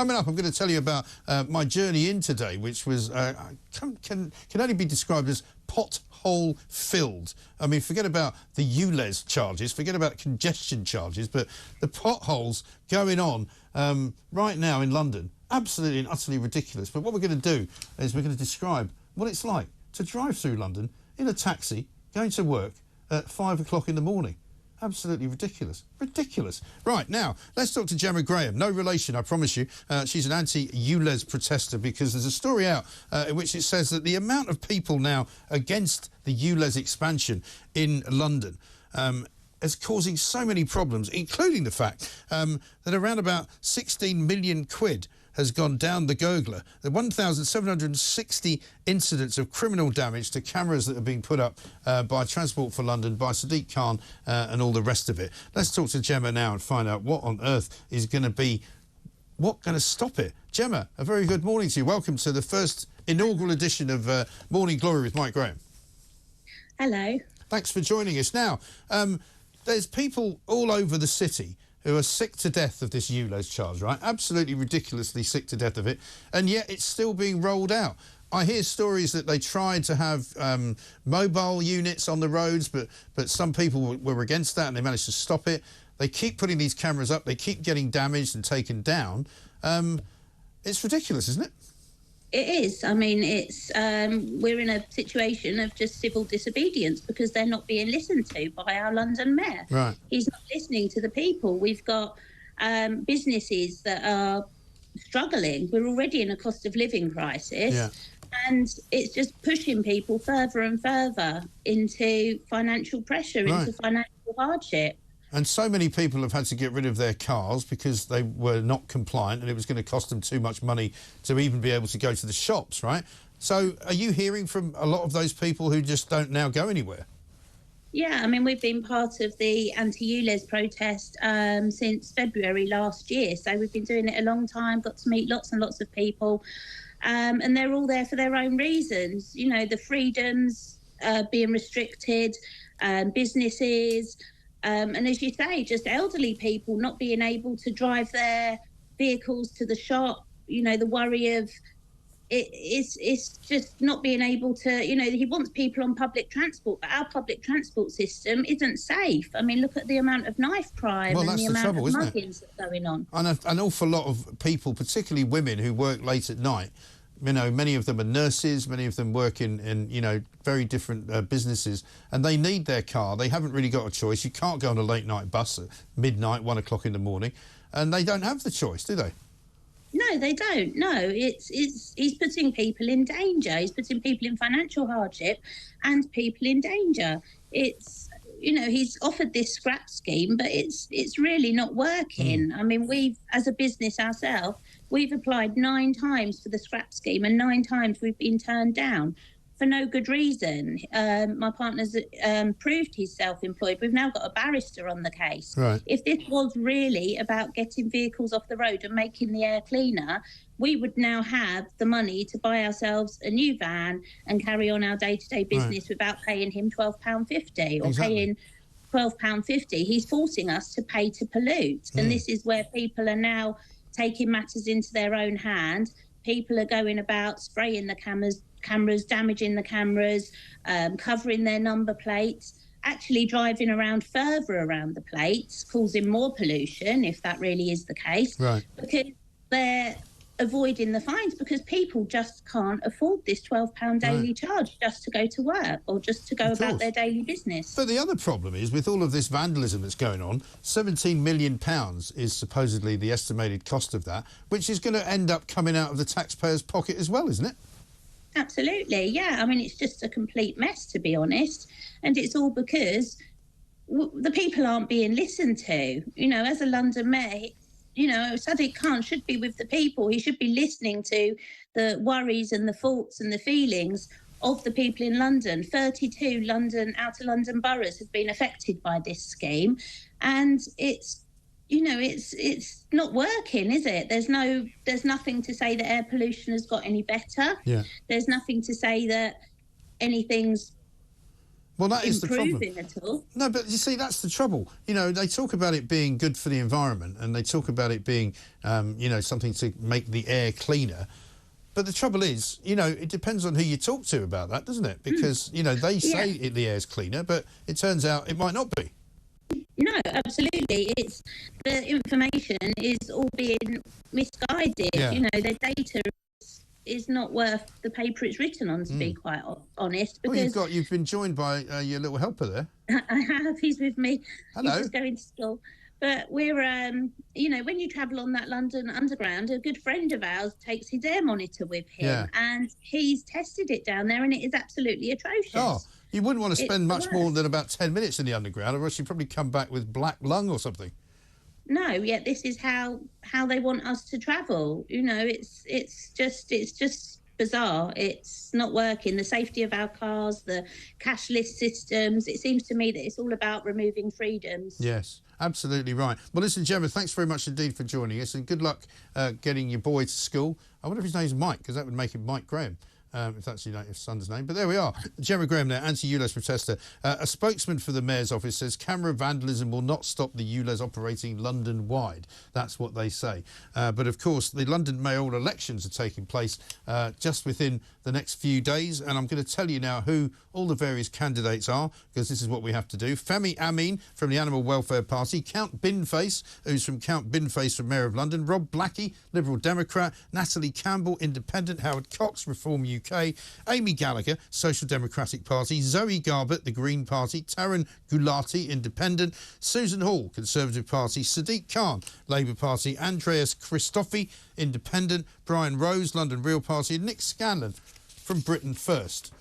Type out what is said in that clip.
Coming up, I'm going to tell you about my journey in today, which was can only be described as pothole filled. I mean, forget about the ULEZ charges, forget about congestion charges, but the potholes going on right now in London, absolutely and utterly ridiculous. But what we're going to do is we're going to describe what it's like to drive through London in a taxi, going to work at 5 o'clock in the morning. Absolutely ridiculous. Ridiculous. Right, now, let's talk to Gemma Graham. No relation, I promise you. She's an anti-ULEZ protester because there's a story out in which it says that the amount of people now against the ULEZ expansion in London is causing so many problems, including the fact that around about 16 million quid has gone down the gurgler. The 1,760 incidents of criminal damage to cameras that are being put up by Transport for London, by Sadiq Khan and all the rest of it. Let's talk to Gemma now and find out what on earth is going to be, what's going to stop it. Gemma, a very good morning to you. Welcome to the first inaugural edition of Morning Glory with Mike Graham. Hello. Thanks for joining us. Now, there's people all over the city who are sick to death of this ULEZ charge, right? Absolutely ridiculously sick to death of it, and yet it's still being rolled out. I hear stories that they tried to have mobile units on the roads, but some people were against that and they managed to stop it. They keep putting these cameras up, they keep getting damaged and taken down. It's ridiculous, isn't it? It is. I mean, it's we're in a situation of just civil disobedience because they're not being listened to by our London mayor. Right. He's not listening to the people. We've got businesses that are struggling. We're already in a cost of living crisis. Yeah. And it's just pushing people further and further into financial pressure, Right. into financial hardship. And so many people have had to get rid of their cars because they were not compliant and it was going to cost them too much money to even be able to go to the shops, right? So are you hearing from a lot of those people who just don't now go anywhere? Yeah, I mean, we've been part of the anti-ULEZ protest since February last year. So we've been doing it a long time, got to meet lots and lots of people. And they're all there for their own reasons. You know, the freedoms being restricted, businesses... and as you say, just elderly people not being able to drive their vehicles to the shop, you know, the worry of it's just not being able to, you know, he wants people on public transport, but our public transport system isn't safe. I mean, look at the amount of knife crime and the amount of muggings that's going on. And an awful lot of people, particularly women who work late at night, you know, many of them are nurses, many of them work in you know, very different businesses, and they need their car. They haven't really got a choice. You can't go on a late night bus at midnight, 1 o'clock in the morning, and they don't have the choice, do they? No, they don't. No, he's putting people in danger. He's putting people in financial hardship and people in danger. It's, you know, he's offered this scrap scheme, but it's really not working. I mean, we've, as a business ourselves, we've applied 9 times for the scrap scheme and 9 times we've been turned down for no good reason. My partner's proved he's self-employed. We've now got a barrister on the case. Right. If this was really about getting vehicles off the road and making the air cleaner, we would now have the money to buy ourselves a new van and carry on our day-to-day business without paying him £12.50 or paying £12.50. He's forcing us to pay to pollute. And this is where people are now taking matters into their own hand. People are going about spraying the cameras, damaging the cameras, covering their number plates, actually driving around further around the plates, causing more pollution, if that really is the case, because they're avoiding the fines because people just can't afford this £12 daily charge just to go to work or just to go about their daily business. But the other problem is, with all of this vandalism that's going on, £17 million is supposedly the estimated cost of that, which is going to end up coming out of the taxpayer's pocket as well, isn't it? Absolutely, yeah. I mean, it's just a complete mess, to be honest. And it's all because the people aren't being listened to. You know, as a London mayor, you know, Sadiq Khan should be with the people. He should be listening to the worries and the thoughts and the feelings of the people in London. 32 outer London boroughs have been affected by this scheme. And it's, you know, it's not working, is it? There's nothing to say that air pollution has got any better. Yeah. There's nothing to say that anything's Well, that is the problem. improving at all. No, but you see, that's the trouble. You know, they talk about it being good for the environment, and they talk about it being, you know, something to make the air cleaner. But the trouble is, you know, it depends on who you talk to about that, doesn't it? Because, you know, they say the air's cleaner, but it turns out it might not be. No, absolutely. It's the information is all being misguided. Yeah. You know, the data is not worth the paper it's written on, to be quite honest. Because Well, you've been joined by your little helper there. I have. He's with me. Hello. He's just going to school. But we're, you know, when you travel on that London Underground, a good friend of ours takes his air monitor with him, and he's tested it down there, and it is absolutely atrocious. Oh, you wouldn't want to spend much more than about 10 minutes in the Underground, or else you'd probably come back with black lung or something. No, yet this is how they want us to travel. You know, it's just bizarre. It's not working. The safety of our cars, the cashless systems. It seems to me that it's all about removing freedoms. Yes, absolutely right. Well, listen, Gemma, thanks very much indeed for joining us, and good luck getting your boy to school. I wonder if his name's Mike, because that would make him Mike Graham. If that's your son's name. But there we are. Gemma Graham there, anti-ULEZ protester. A spokesman for the Mayor's office says camera vandalism will not stop the ULEZ operating London-wide. That's what they say. But, of course, the London mayoral elections are taking place just within the next few days. And I'm going to tell you now who all the various candidates are, because this is what we have to do. Femi Amin from the Animal Welfare Party. Count Binface, who's from Count Binface from Mayor of London. Rob Blackie, Liberal Democrat. Natalie Campbell, Independent. Howard Cox, Reform UK. Amy Gallagher, Social Democratic Party. Zoe Garbett, the Green Party. Taryn Gulati, Independent. Susan Hall, Conservative Party. Sadiq Khan, Labour Party. Andreas Christofi, Independent. Brian Rose, London Real Party. And Nick Scanlon from Britain First.